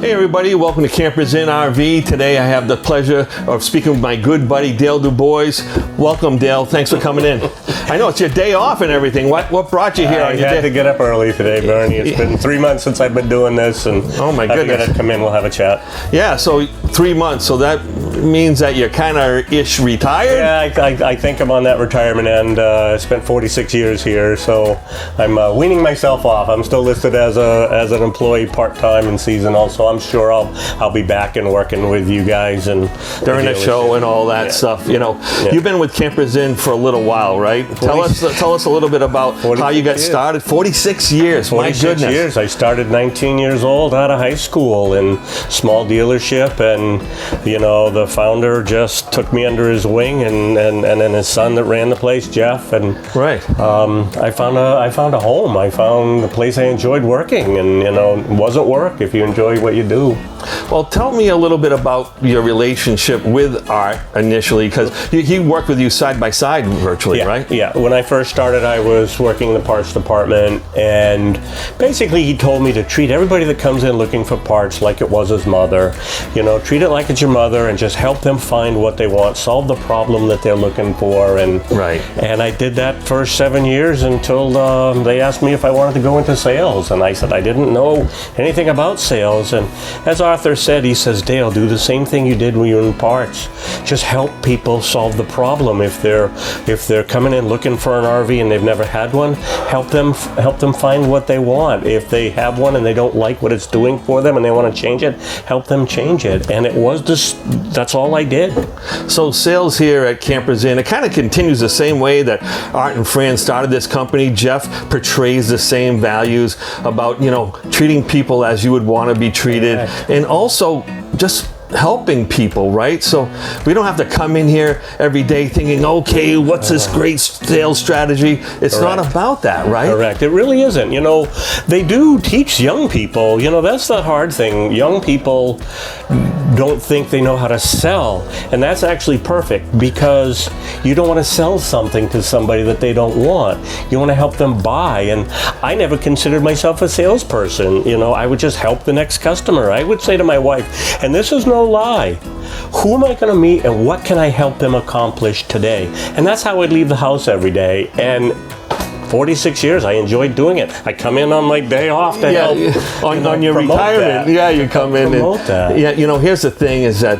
Hey everybody, welcome to Campers in RV. Today I have the pleasure of speaking with my good buddy Dale DuBois. Welcome Dale, thanks for coming in. I know it's your day off and everything. What brought you here on your day? I had to get up early today, Bernie. It's been 3 months since I've been doing this, and oh my goodness. I gotta come in, we'll have a chat. Yeah, so 3 months, so that means that you're kind of ish retired? Yeah, I think I'm on that retirement end. I spent 46 years here, so I'm weaning myself off. I'm still listed as an employee part-time and seasonal, so I'm sure I'll be back and working with you guys and during the show and all that stuff. You know, you've been with Campers In for a little while, right? Tell us a little bit about how you got started. 46 years, 46 my goodness. years. I started 19 years old out of high school in small dealership, and you know, the founder just took me under his wing, and then his son that ran the place, Jeff, and right. I found a home. I found a place I enjoyed working, and you know, it wasn't work if you enjoy what you do. Well, tell me a little bit about your relationship with Art initially, because he worked with you side by side virtually, right? Yeah. When I first started, I was working in the parts department, and basically he told me to treat everybody that comes in looking for parts like it was his mother. You know, treat it like it's your mother, and just help them find what they want, solve the problem that they're looking for, and right. And I did that for 7 years until they asked me if I wanted to go into sales, and I said I didn't know anything about sales. And as Arthur said, he says, Dale, do the same thing you did when you were in parts. Just help people solve the problem. If they're coming in looking for an RV and they've never had one, help them find what they want. If they have one and they don't like what it's doing for them and they want to change it, help them change it. And it was that's all I did. So sales here at Campers In, it kind of continues the same way that Art and Fran started this company. Jeff portrays the same values about, you know, treating people as you would want to be treated, and also just helping people, right? So we don't have to come in here every day thinking, okay, what's this great sales strategy? It's not about that, right? Correct. It really isn't. You know, they do teach young people, you know, that's the hard thing. Young people don't think they know how to sell, and that's actually perfect, because you don't want to sell something to somebody that they don't want. You want to help them buy. And I never considered myself a salesperson. You know, I would just help the next customer. I would say to my wife, and this is no lie, who am I going to meet and what can I help them accomplish today? And that's how I'd leave the house every day. And 46 years, I enjoyed doing it. I come in on my day off to help on your retirement. That. Yeah, you come in and that. Yeah, you know, here's the thing is that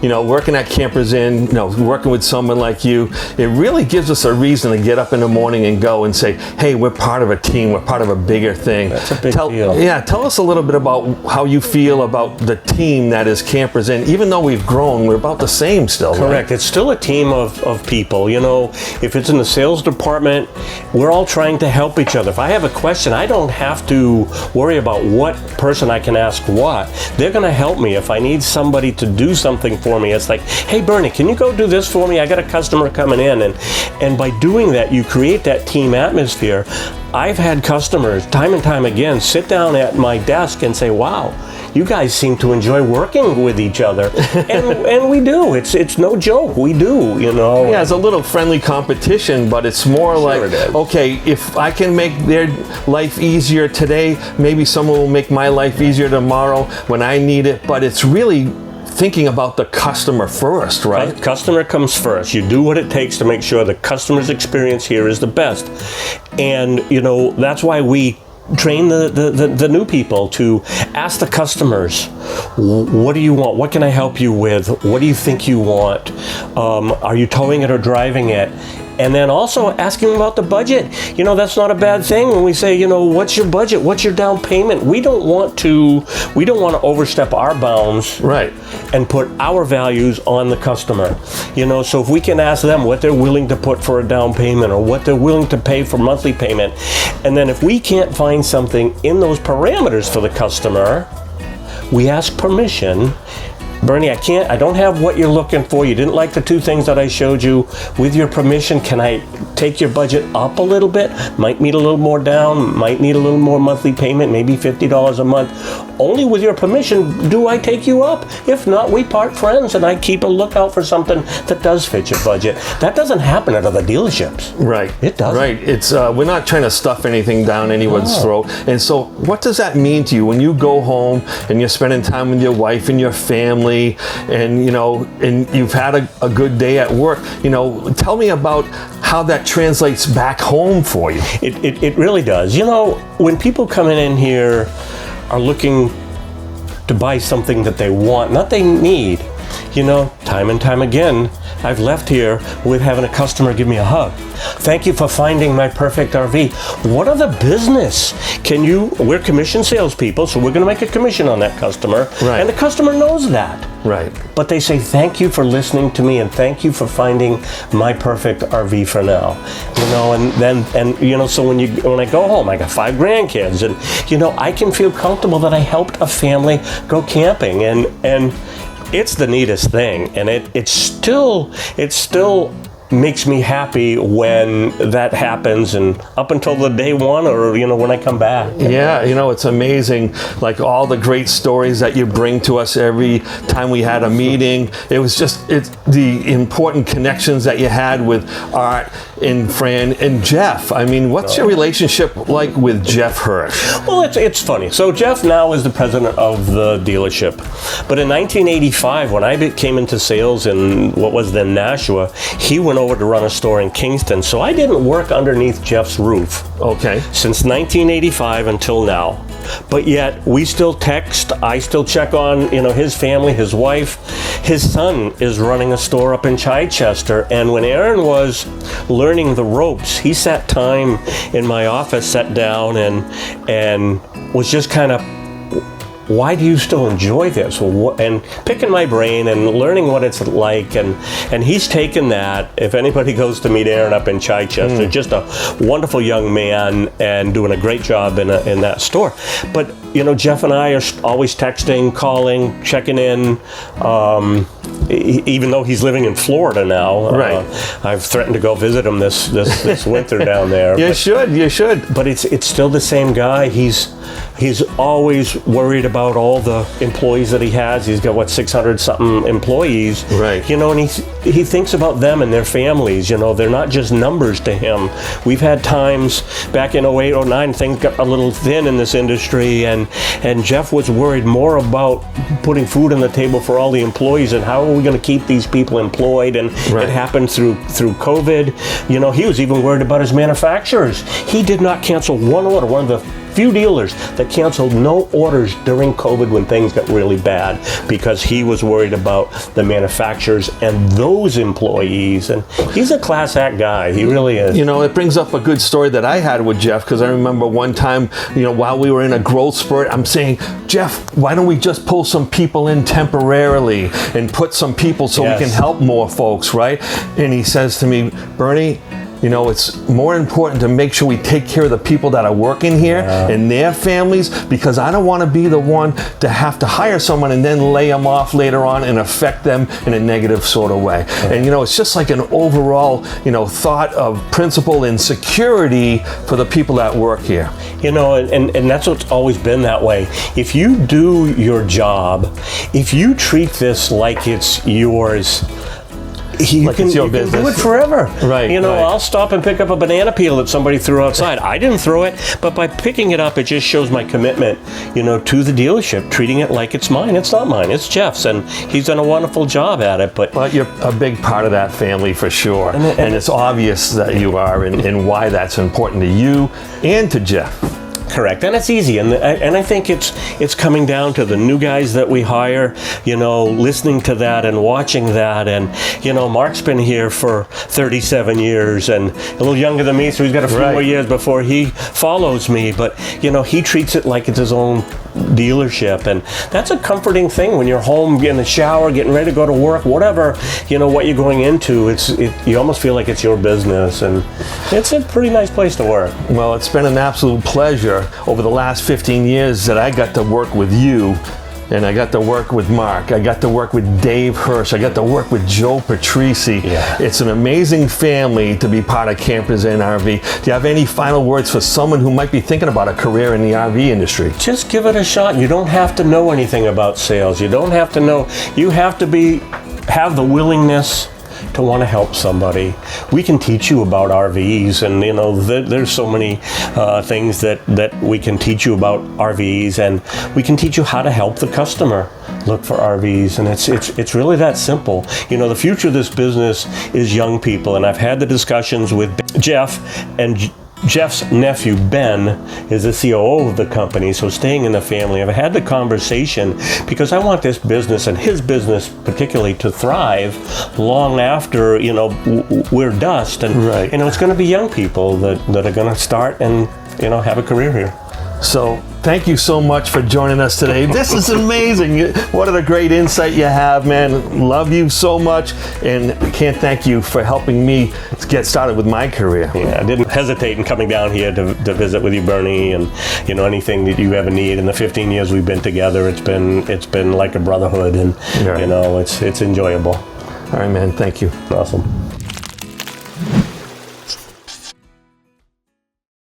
you know, working at Campers In, you know, working with someone like you, it really gives us a reason to get up in the morning and go and say, hey, we're part of a team, we're part of a bigger thing. That's a big deal. Yeah, tell us a little bit about how you feel about the team that is Campers In. Even though we've grown, we're about the same still. Correct. Right? It's still a team of people. You know, if it's in the sales department, we're all trying to help each other. If I have a question, I don't have to worry about what person I can ask what. They're going to help me. If I need somebody to do something for me, it's like, hey, Bernie, can you go do this for me? I got a customer coming in. And by doing that, you create that team atmosphere. I've had customers time and time again sit down at my desk and say, wow, you guys seem to enjoy working with each other. and we do. It's no joke. We do, you know. Yeah, it's a little friendly competition, but it's more okay, if I can make their life easier today, maybe someone will make my life easier tomorrow when I need it. But it's really thinking about the customer first, right? Customer comes first. You do what it takes to make sure the customer's experience here is the best. And, you know, that's why we train the new people to ask the customers, what do you want? What can I help you with? What do you think you want? Are you towing it or driving it? And then also asking about the budget. You know, that's not a bad thing when we say, you know, what's your budget? What's your down payment? We don't want to overstep our bounds, right, and put our values on the customer. You know, so if we can ask them what they're willing to put for a down payment or what they're willing to pay for monthly payment, and then if we can't find something in those parameters for the customer, we ask permission Bernie, I don't have what you're looking for. You didn't like the two things that I showed you. With your permission, can I take your budget up a little bit? Might need a little more down, might need a little more monthly payment, maybe $50 a month. Only with your permission do I take you up. If not, we part friends and I keep a lookout for something that does fit your budget. That doesn't happen at other dealerships. Right. It doesn't. Right. It's we're not trying to stuff anything down anyone's throat. And so what does that mean to you when you go home and you're spending time with your wife and your family and, you know, and you've had a good day at work? You know, tell me about how that translates back home for you. It really does. You know, when people coming in here are looking to buy something that they want, not they need, you know, time and time again, I've left here with having a customer give me a hug. Thank you for finding my perfect RV. What other business can you, we're commission salespeople, so we're going to make a commission on that customer. Right. And the customer knows that. Right. But they say, thank you for listening to me and thank you for finding my perfect RV for now. You know, and then, you know, so when I go home, I got 5 grandkids and, you know, I can feel comfortable that I helped a family go camping and it's the neatest thing, and it still makes me happy when that happens, and up until the day one, or you know, when I come back. Yeah, you know, it's amazing, like all the great stories that you bring to us every time we had a meeting. It was just the important connections that you had with Art and Fran and Jeff. I mean, what's your relationship like with Jeff Hirsch? Well, it's funny. So Jeff now is the president of the dealership, but in 1985, when I came into sales in what was then Nashua, he went over to run a store in Kingston. So I didn't work underneath Jeff's roof. Okay. Since 1985 until now. But yet we still text. I still check on, you know, his family, his wife. His son is running a store up in Chichester. And when Aaron was learning the ropes, he sat time in my office, sat down and was just kind of, why do you still enjoy this? And picking my brain and learning what it's like, and he's taken that. If anybody goes to meet Aaron up in Chichester, just a wonderful young man and doing a great job in that store. But you know, Jeff and I are always texting, calling, checking in. Even though he's living in Florida now, right? I've threatened to go visit him this winter down there. You should. But it's still the same guy. He's always worried about all the employees that he has. He's got 600 something employees, right? You know, and he thinks about them and their families. You know, they're not just numbers to him. We've had times back in 08, 09, things got a little thin in this industry, and Jeff was worried more about putting food on the table for all the employees and how are we going to keep these people employed. And it happened through COVID. You know, he was even worried about his manufacturers. He did not cancel one order. One of the few dealers that canceled no orders during COVID when things got really bad, because he was worried about the manufacturers and those employees. And he's a class act guy. He really is. You know, it brings up a good story that I had with Jeff, because I remember one time, you know, while we were in a growth spurt, I'm saying, Jeff, why don't we just pull some people in temporarily and put some people so we can help more folks, right? And he says to me, Bernie, you know, it's more important to make sure we take care of the people that are working here and their families, because I don't want to be the one to have to hire someone and then lay them off later on and affect them in a negative sort of way. And, you know, it's just like an overall, you know, thought of principle and security for the people that work here. You know, and that's what's always been that way. If you do your job, if you treat this like it's yours, you can do it forever. Right. You know, right. I'll stop and pick up a banana peel that somebody threw outside. I didn't throw it, but by picking it up, it just shows my commitment, you know, to the dealership, treating it like it's mine. It's not mine, it's Jeff's, and he's done a wonderful job at it. But you're a big part of that family for sure. And it's obvious that you are, and why that's important to you and to Jeff. Correct, and it's easy, and I think it's coming down to the new guys that we hire, you know, listening to that and watching that. And you know, Mark's been here for 37 years and a little younger than me, so he's got a few more years before he follows me, but you know, he treats it like it's his own dealership, and that's a comforting thing when you're home, in the shower, getting ready to go to work, whatever, you know, what you're going into, you almost feel like it's your business, and it's a pretty nice place to work. Well, it's been an absolute pleasure over the last 15 years that I got to work with you and I got to work with Mark. I got to work with Dave Hirsch. I got to work with Joe Patrici. Yeah. It's an amazing family to be part of Campers Inn RV. Do you have any final words for someone who might be thinking about a career in the RV industry? Just give it a shot. You don't have to know anything about sales. You don't have to know. You have to have the willingness to want to help somebody. We can teach you about RVs, and you know there's so many things that we can teach you about RVs, and we can teach you how to help the customer look for RVs, and it's really that simple. You know, the future of this business is young people, and I've had the discussions with Jeff, and Jeff's nephew, Ben, is the COO of the company, so staying in the family. I've had the conversation because I want this business, and his business particularly, to thrive long after, you know, we're dust. And, right. you know, it's going to be young people that are going to start and, you know, have a career here. So thank you so much for joining us today. This is amazing. What a great insight you have, man. Love you so much, and I can't thank you for helping me to get started with my career. Yeah, I didn't hesitate in coming down here to visit with you, Bernie, and you know, anything that you ever need. In the 15 years we've been together, it's been like a brotherhood, and Right. you know, it's enjoyable. All right, man. Thank you. Awesome.